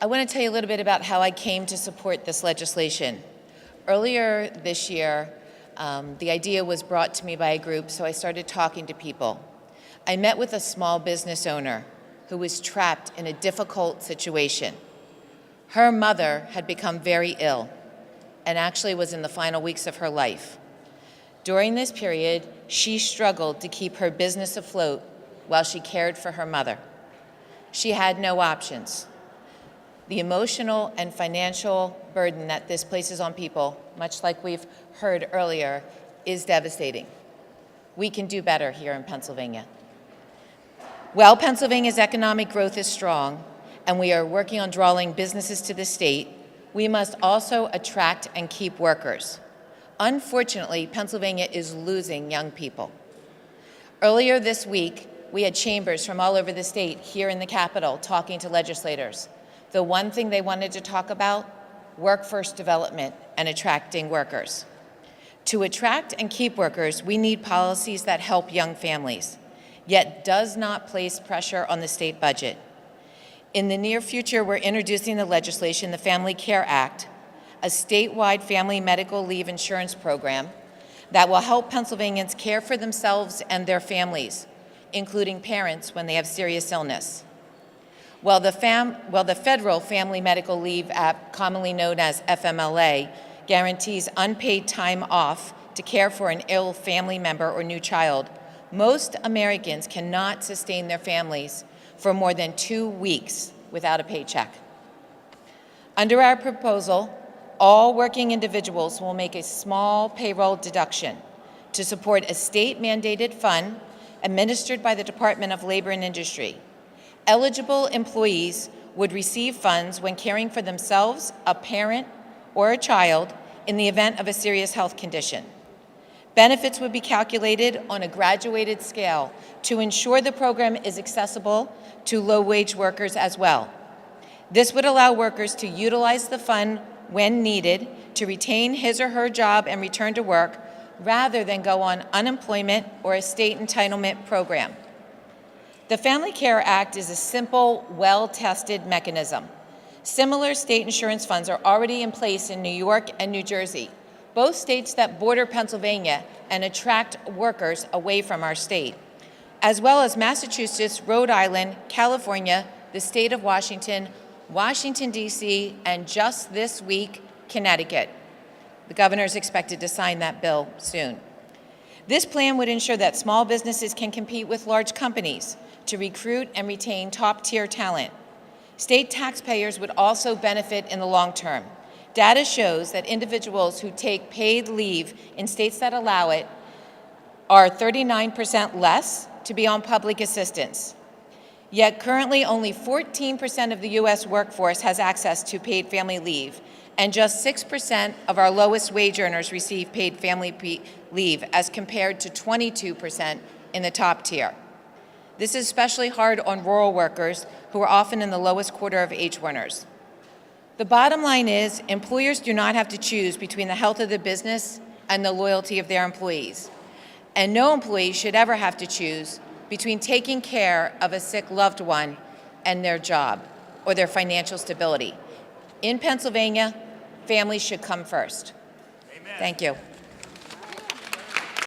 I want to tell you a little bit about how I came to support this legislation. Earlier this year, the idea was brought to me by a group, so I started talking to people. I met with a small business owner who was trapped in a difficult situation. Her mother had become very ill and actually was in the final weeks of her life. During this period, she struggled to keep her business afloat while she cared for her mother. She had no options. The emotional and financial burden that this places on people, much like we've heard earlier, is devastating. We can do better here in Pennsylvania. While Pennsylvania's economic growth is strong, and we are working on drawing businesses to the state, we must also attract and keep workers. Unfortunately, Pennsylvania is losing young people. Earlier this week, we had chambers from all over the state here in the Capitol talking to legislators. The one thing they wanted to talk about, workforce development and attracting workers. To attract and keep workers, we need policies that help young families, yet does not place pressure on the state budget. In the near future, we're introducing the legislation, the Family Care Act, a statewide family medical leave insurance program that will help Pennsylvanians care for themselves and their families, including parents when they have serious illness. While the Federal Family Medical Leave Act, commonly known as FMLA, guarantees unpaid time off to care for an ill family member or new child, most Americans cannot sustain their families for more than 2 weeks without a paycheck. Under our proposal, all working individuals will make a small payroll deduction to support a state-mandated fund administered by the Department of Labor and Industry. Eligible employees would receive funds when caring for themselves, a parent, or a child in the event of a serious health condition. Benefits would be calculated on a graduated scale to ensure the program is accessible to low-wage workers as well. This would allow workers to utilize the fund when needed to retain his or her job and return to work, rather than go on unemployment or a state entitlement program. The Family Care Act is a simple, well-tested mechanism. Similar state insurance funds are already in place in New York and New Jersey, both states that border Pennsylvania and attract workers away from our state, as well as Massachusetts, Rhode Island, California, the state of Washington, Washington, D.C., and just this week, Connecticut. The governor is expected to sign that bill soon. This plan would ensure that small businesses can compete with large companies to recruit and retain top-tier talent. State taxpayers would also benefit in the long term. Data shows that individuals who take paid leave in states that allow it are 39% less to be on public assistance. Yet currently only 14% of the U.S. workforce has access to paid family leave, and just 6% of our lowest wage earners receive paid family leave, as compared to 22% in the top tier. This is especially hard on rural workers who are often in the lowest quarter of age earners. The bottom line is, employers do not have to choose between the health of the business and the loyalty of their employees. And no employee should ever have to choose between taking care of a sick loved one and their job or their financial stability. In Pennsylvania, families should come first. Amen. Thank you.